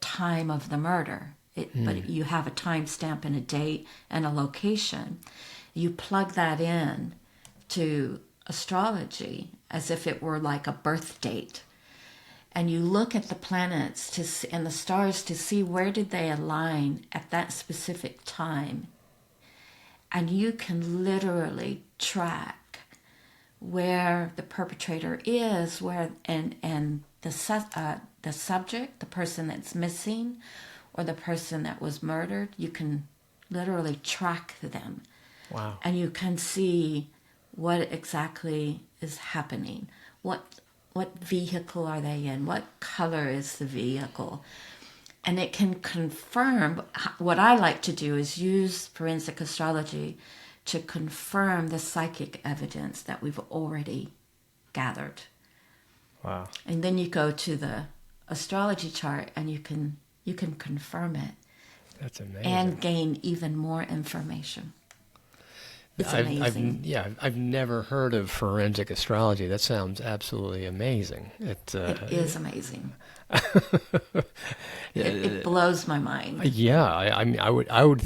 time of the murder. But you have a timestamp and a date and a location. You plug that in to astrology as if it were like a birth date. And you look at the planets and the stars to see where did they align at that specific time. And you can literally track where the perpetrator is, and the subject, the person that's missing, or the person that was murdered. You can literally track them. Wow. And you can see what exactly is happening. What vehicle are they in? What color is the vehicle? And it can confirm. What I like to do is use forensic astrology to confirm the psychic evidence that we've already gathered. Wow. And then you go to the astrology chart and you can confirm it. That's amazing. And gain even more information. It's amazing. I've never heard of forensic astrology. That sounds absolutely amazing. It is amazing. Yeah, It blows my mind. yeah. I mean, I would,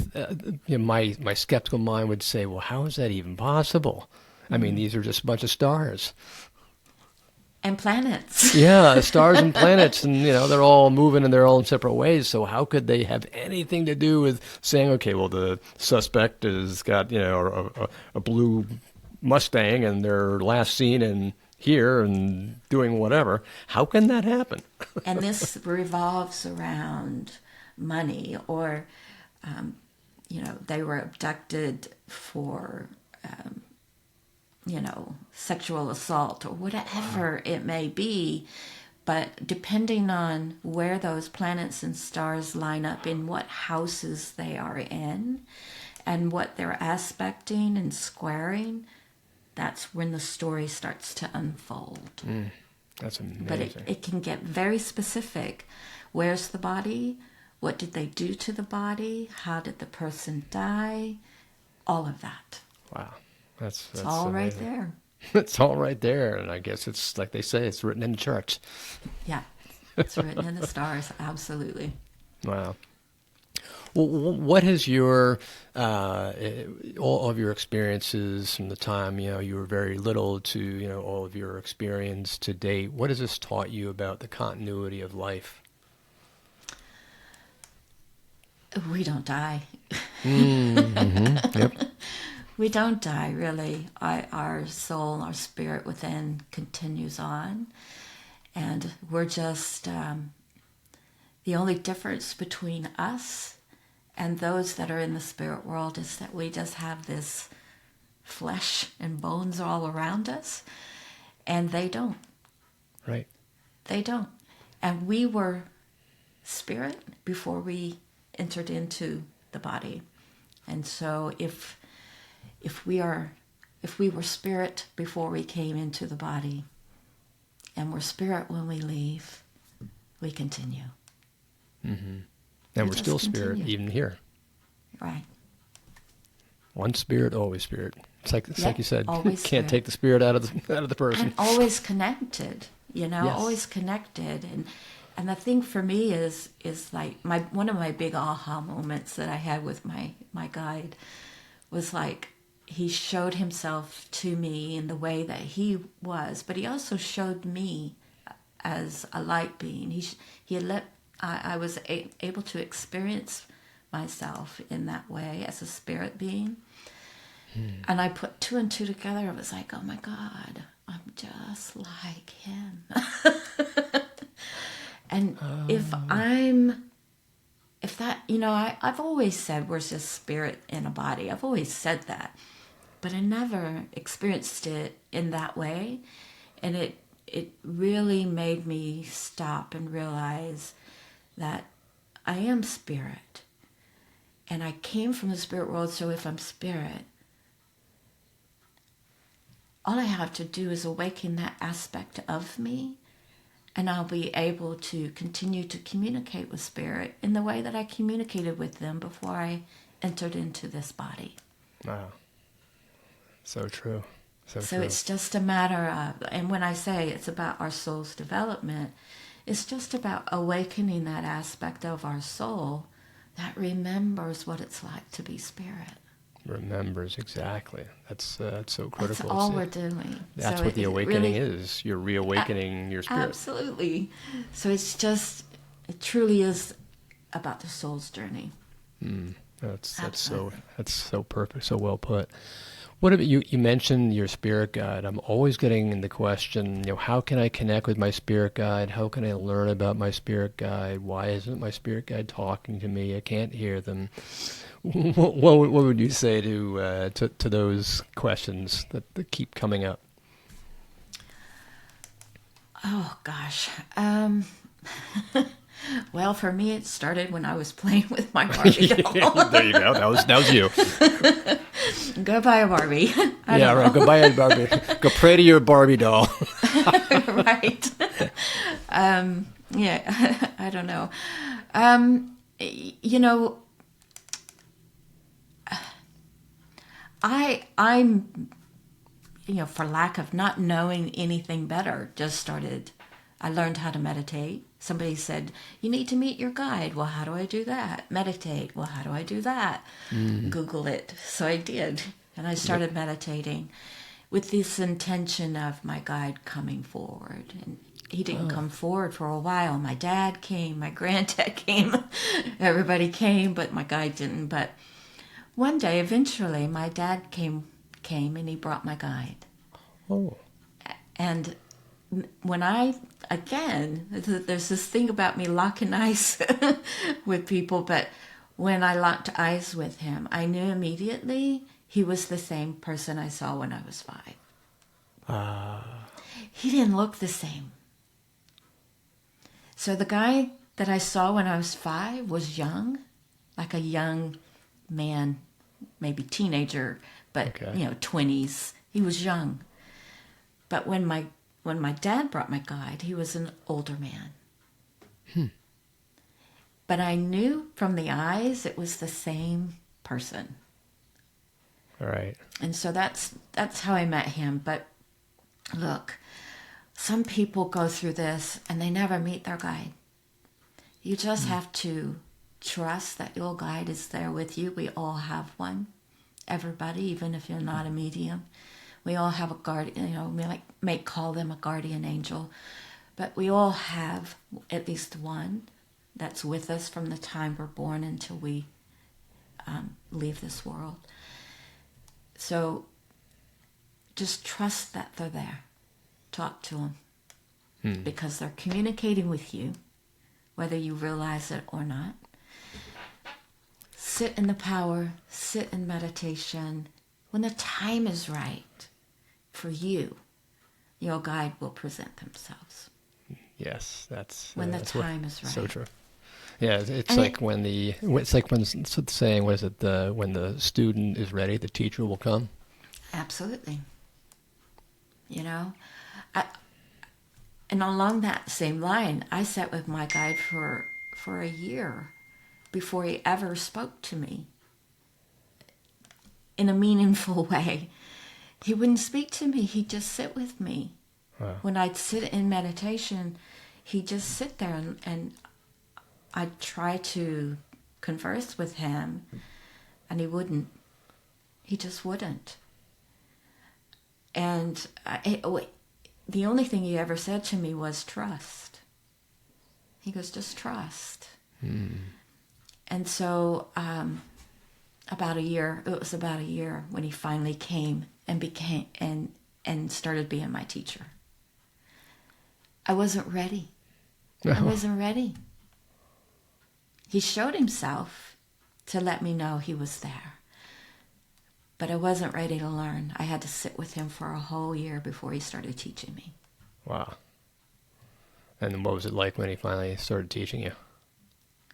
my skeptical mind would say, well, how is that even possible? I mean, these are just a bunch of stars. And planets. Yeah, stars and planets, and they're all moving in their own separate ways. So how could they have anything to do with saying, okay, well, the suspect has got a blue Mustang, and they're last seen in here and doing whatever? How can that happen? And this revolves around money, or they were abducted for sexual assault or whatever it may be. But depending on where those planets and stars line up, in what houses they are in, and what they're aspecting and squaring, that's when the story starts to unfold. That's amazing. But it can get very specific. Where's the body? What did they do to the body? How did the person die? All of that. Wow. That's all amazing. right there. It's all right there. And I guess it's like they say, it's written in the charts. Yeah. It's written in the stars. Absolutely. Wow. Well, what has your all of your experiences from the time you were very little to all of your experience to date? What has this taught you about the continuity of life? We don't die. Mm-hmm. Yep. We don't die, really. Our soul, our spirit within continues on. And we're just, the only difference between us and those that are in the spirit world is that we just have this flesh and bones all around us, and they don't. Right. They don't. And we were spirit before we entered into the body. And so if we were spirit before we came into the body, and we're spirit when we leave, we continue. Mm-hmm. And we're still spirit even here. Right. One spirit, always spirit. It's like you said, you can't take the spirit out of the person. And always connected, Yes. always connected. And the thing for me is like one of my big aha moments that I had with my guide was like, he showed himself to me in the way that he was, but he also showed me as a light being. I was able to experience myself in that way as a spirit being. And I put two and two together. I was like, oh my God, I'm just like him. And I've always said we're just spirit in a body. I've always said that. But I never experienced it in that way. And it really made me stop and realize that I am spirit. And I came from the spirit world, so if I'm spirit, all I have to do is awaken that aspect of me, and I'll be able to continue to communicate with spirit in the way that I communicated with them before I entered into this body. Wow. So true. So it's just a matter of, and when I say it's about our soul's development, it's just about awakening that aspect of our soul that remembers what it's like to be spirit. Remembers, exactly. That's so critical. That's all we're doing. That's what the awakening is. You're reawakening your spirit. Absolutely. So it truly is about the soul's journey. That's so perfect, so well put. What about you? You mentioned your spirit guide. I'm always getting the question, how can I connect with my spirit guide? How can I learn about my spirit guide? Why isn't my spirit guide talking to me? I can't hear them. What would you say to those questions that keep coming up? Oh gosh. Well, for me, it started when I was playing with my Barbie doll. There you go. That was you. Go buy a Barbie. Right. Go buy a Barbie. Go pray to your Barbie doll. Right. I don't know. I'm, for lack of not knowing anything better, I learned how to meditate. Somebody said, you need to meet your guide. Well, how do I do that? Meditate. Well, how do I do that? Google it. So I did. And I started meditating with this intention of my guide coming forward. And he didn't come forward for a while. My dad came, my granddad came, everybody came, but my guide didn't. But one day, eventually, my dad came and he brought my guide. Oh. And when there's this thing about me locking eyes with people, but when I locked eyes with him, I knew immediately he was the same person I saw when I was 5. He didn't look the same. So the guy that I saw when I was 5 was young, like a young man, maybe teenager, but Okay. 20s. He was young. But when my dad brought my guide, he was an older man. But I knew from the eyes it was the same person. All right. And so that's how I met him. But look, some people go through this and they never meet their guide. You just have to trust that your guide is there with you. We all have one. Everybody, even if you're not a medium. We all have a guardian, we may call them a guardian angel. But we all have at least one that's with us from the time we're born until we leave this world. So just trust that they're there. Talk to them. Because they're communicating with you, whether you realize it or not. Sit in the power, sit in meditation. When the time is right for you, your guide will present themselves. Yes, that's when the that's time is right. So true. Yeah, it's And like when the saying, what is it? When the student is ready, the teacher will come. Absolutely. And along that same line, I sat with my guide for a year before he ever spoke to me in a meaningful way. He wouldn't speak to me. He'd just sit with me. Wow. When I'd sit in meditation, he'd just sit there and I'd try to converse with him, and he wouldn't. He just wouldn't. And the only thing he ever said to me was trust. He goes, just trust. And so it was about a year when he finally came and became and started being my teacher. I wasn't ready. No. I wasn't ready. He showed himself to let me know he was there. But I wasn't ready to learn. I had to sit with him for a whole year before he started teaching me. Wow. And what was it like when he finally started teaching you?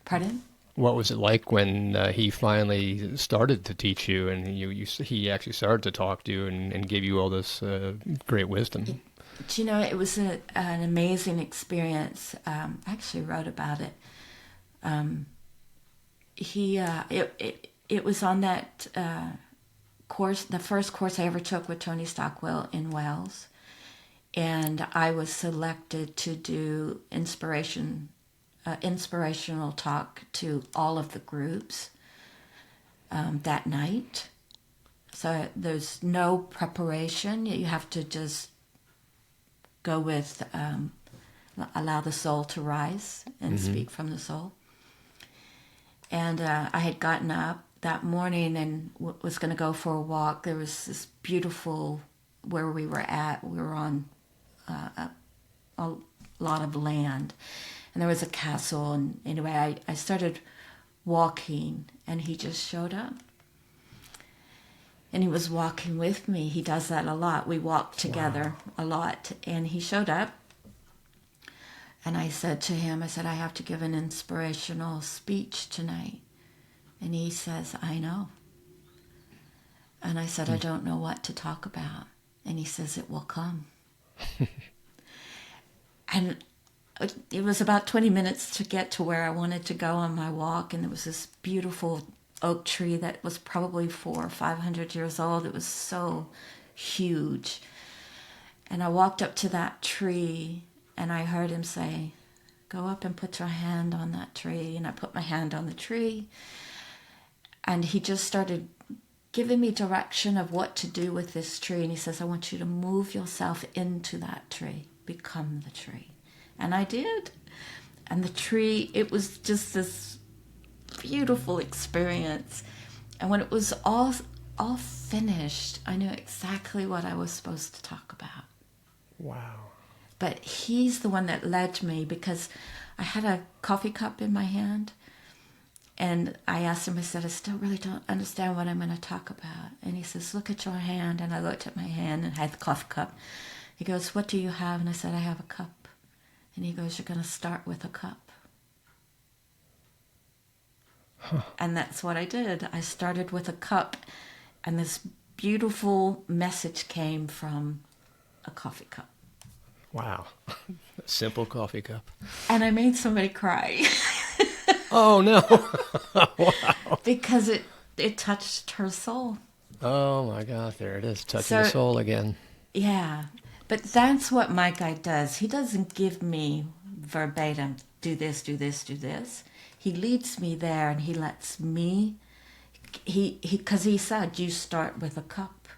Pardon? What was it like when he finally started to teach you, and he actually started to talk to you and give you all this great wisdom? It was an amazing experience. I actually wrote about it. It was on that course, the first course I ever took with Tony Stockwell in Wales, and I was selected to do inspirational talk to all of the groups that night. So there's no preparation. You have to just go with, allow the soul to rise and speak from the soul. And I had gotten up that morning and was going to go for a walk. There was this beautiful, where we were at, we were on a lot of land. And there was a castle. And anyway, I started walking and he just showed up. And he was walking with me. He does that a lot. We walk together a lot. And he showed up. And I said to him, I have to give an inspirational speech tonight. And he says, I know. And I said, I don't know what to talk about. And he says, it will come. And it was about 20 minutes to get to where I wanted to go on my walk. And there was this beautiful oak tree that was probably 400 or 500 years old. It was so huge. And I walked up to that tree and I heard him say, "Go up and put your hand on that tree." And I put my hand on the tree. And he just started giving me direction of what to do with this tree. And he says, "I want you to move yourself into that tree, become the tree." And I did. And the tree, it was just this beautiful experience. And when it was all finished, I knew exactly what I was supposed to talk about. Wow. But he's the one that led me, because I had a coffee cup in my hand. And I asked him, I said, "I still really don't understand what I'm going to talk about." And he says, "Look at your hand." And I looked at my hand and had the coffee cup. He goes, "What do you have?" And I said, "I have a cup." And he goes, "You're going to start with a cup." Huh. And that's what I did. I started with a cup. And this beautiful message came from a coffee cup. Wow. A simple coffee cup. And I made somebody cry. Oh, no. Wow. Because it touched her soul. Oh, my God. There it is. Touching the soul again. Yeah. But that's what my guide does. He doesn't give me verbatim, do this, do this, do this. He leads me there, and he lets me, because he said, you start with a cup,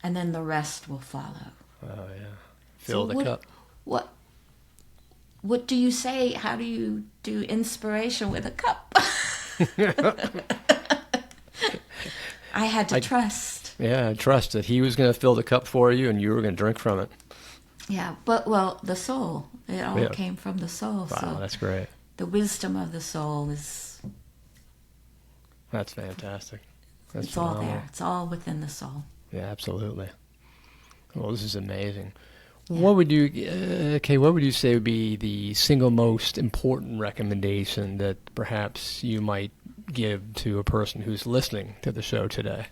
and then the rest will follow. Oh, yeah. Fill the cup. What do you say? How do you do inspiration with a cup? I had to trust. Yeah, trust that he was going to fill the cup for you and you were going to drink from it. Yeah, but, well, the soul. It all came from the soul. Wow, so that's great. The wisdom of the soul is... That's fantastic. That's it's phenomenal. all there. It's all within the soul. Yeah, absolutely. Well, this is amazing. Yeah. What would you, Kay, what would you say would be the single most important recommendation that perhaps you might give to a person who's listening to the show today?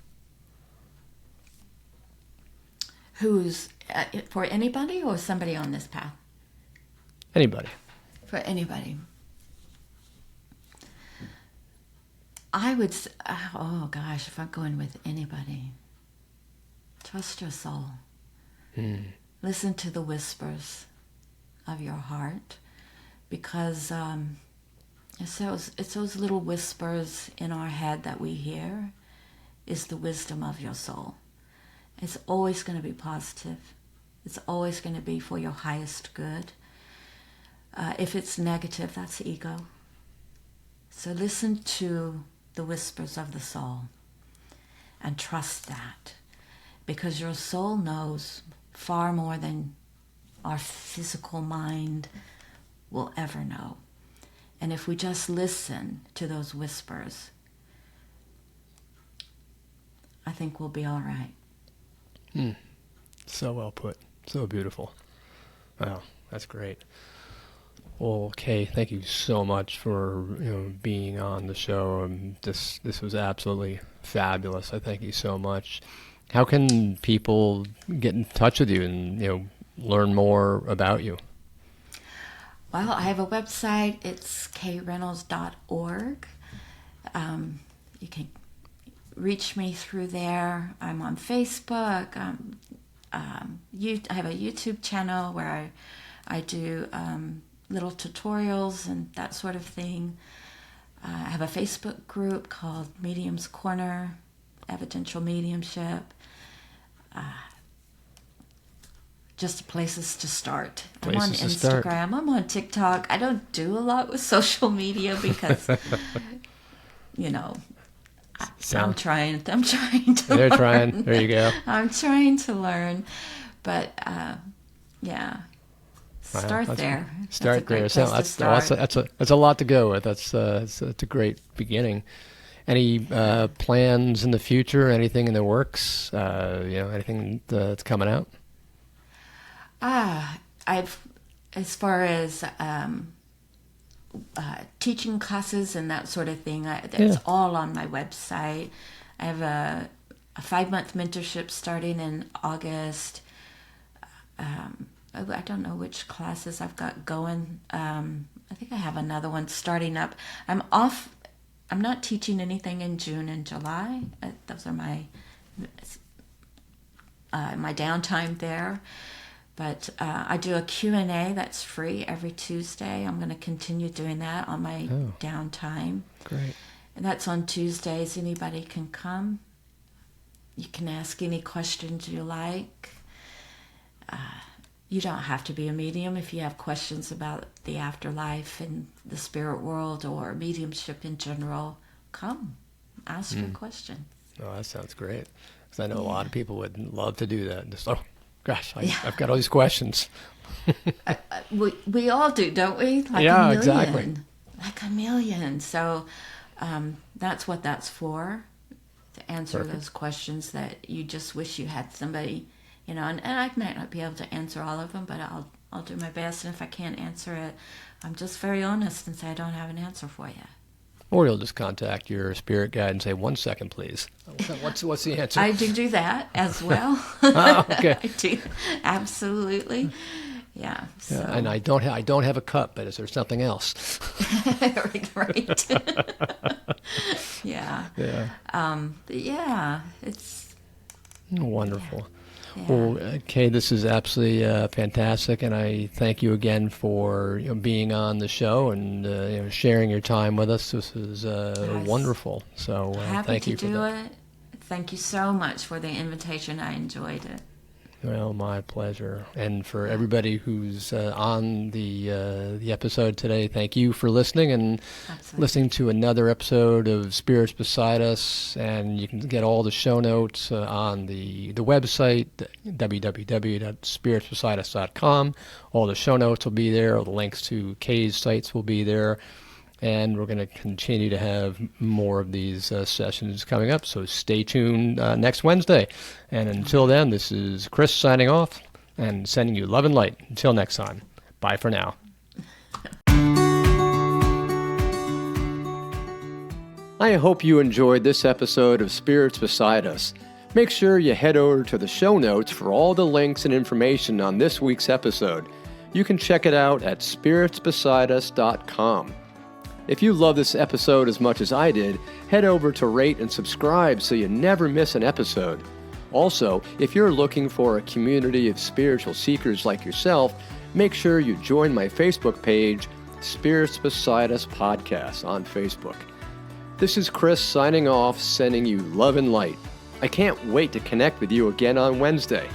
Who's, for anybody or somebody on this path? Anybody. For anybody. I would, oh gosh, if I'm going with anybody, trust your soul. Listen to the whispers of your heart, because it's those little whispers in our head that we hear is the wisdom of your soul. It's always going to be positive. It's always going to be for your highest good. If it's negative, that's ego. So listen to the whispers of the soul and trust that, because your soul knows far more than our physical mind will ever know. And if we just listen to those whispers, I think we'll be all right. So well put. So beautiful. Wow, that's great. Well, Kay, thank you so much for being on the show. This was absolutely fabulous. I thank you so much. How can people get in touch with you and learn more about you? Well, I have a website. It's kayreynolds.org. You can reach me through there. I'm on Facebook. I have a YouTube channel where I do little tutorials and that sort of thing. I have a Facebook group called Medium's Corner, Evidential Mediumship. Just places to start. I'm on Instagram. I'm on TikTok. I don't do a lot with social media because, I'm trying to They're learn. trying. There you go. I'm trying to learn. But, yeah. Start there. Start there. That's a lot to go with. That's a great beginning. Any plans in the future? Anything in the works? Anything that's coming out? As far as teaching classes and that sort of thing, it's all on my website. I have a 5-month mentorship starting in August. I don't know which classes I've got going. I think I have another one starting up. I'm off I'm not teaching anything in June and July. Those are my downtime there. But I do a Q&A that's free every Tuesday. I'm going to continue doing that on my downtime. Great. And that's on Tuesdays. Anybody can come. You can ask any questions you like. You don't have to be a medium. If you have questions about the afterlife and the spirit world or mediumship in general, come. Ask your question. Oh, that sounds great. Because I know a lot of people would love to do that. Just, oh, gosh, I've got all these questions. We all do, don't we? Like yeah, a million. Exactly. Like a million. So that's what that's for, to answer Perfect. those questions that you just wish you had somebody, and I might not be able to answer all of them, but I'll do my best. And if I can't answer it, I'm just very honest and say I don't have an answer for you. Or you'll just contact your spirit guide and say, 1 second, please. What's the answer? I do that as well. Oh, okay. I do, absolutely. Yeah. So. Yeah, and I don't have a cup, but is there something else? Right. Yeah. Yeah. Yeah. It's Wonderful. Yeah. Well, Kay, this is absolutely fantastic, and I thank you again for being on the show and sharing your time with us. This is wonderful. So thank you for that. Happy to do it. Thank you so much for the invitation. I enjoyed it. Well, my pleasure. And for everybody who's on the episode today, thank you for listening and listening to another episode of Spirits Beside Us. And you can get all the show notes on the website, www.spiritsbesideus.com. All the show notes will be there. All the links to Kay's sites will be there. And we're going to continue to have more of these sessions coming up. So stay tuned next Wednesday. And until then, this is Chris signing off and sending you love and light. Until next time. Bye for now. I hope you enjoyed this episode of Spirits Beside Us. Make sure you head over to the show notes for all the links and information on this week's episode. You can check it out at spiritsbesideus.com. If you love this episode as much as I did, head over to rate and subscribe so you never miss an episode. Also, if you're looking for a community of spiritual seekers like yourself, make sure you join my Facebook page, Spirits Beside Us Podcast on Facebook. This is Chris signing off, sending you love and light. I can't wait to connect with you again on Wednesday.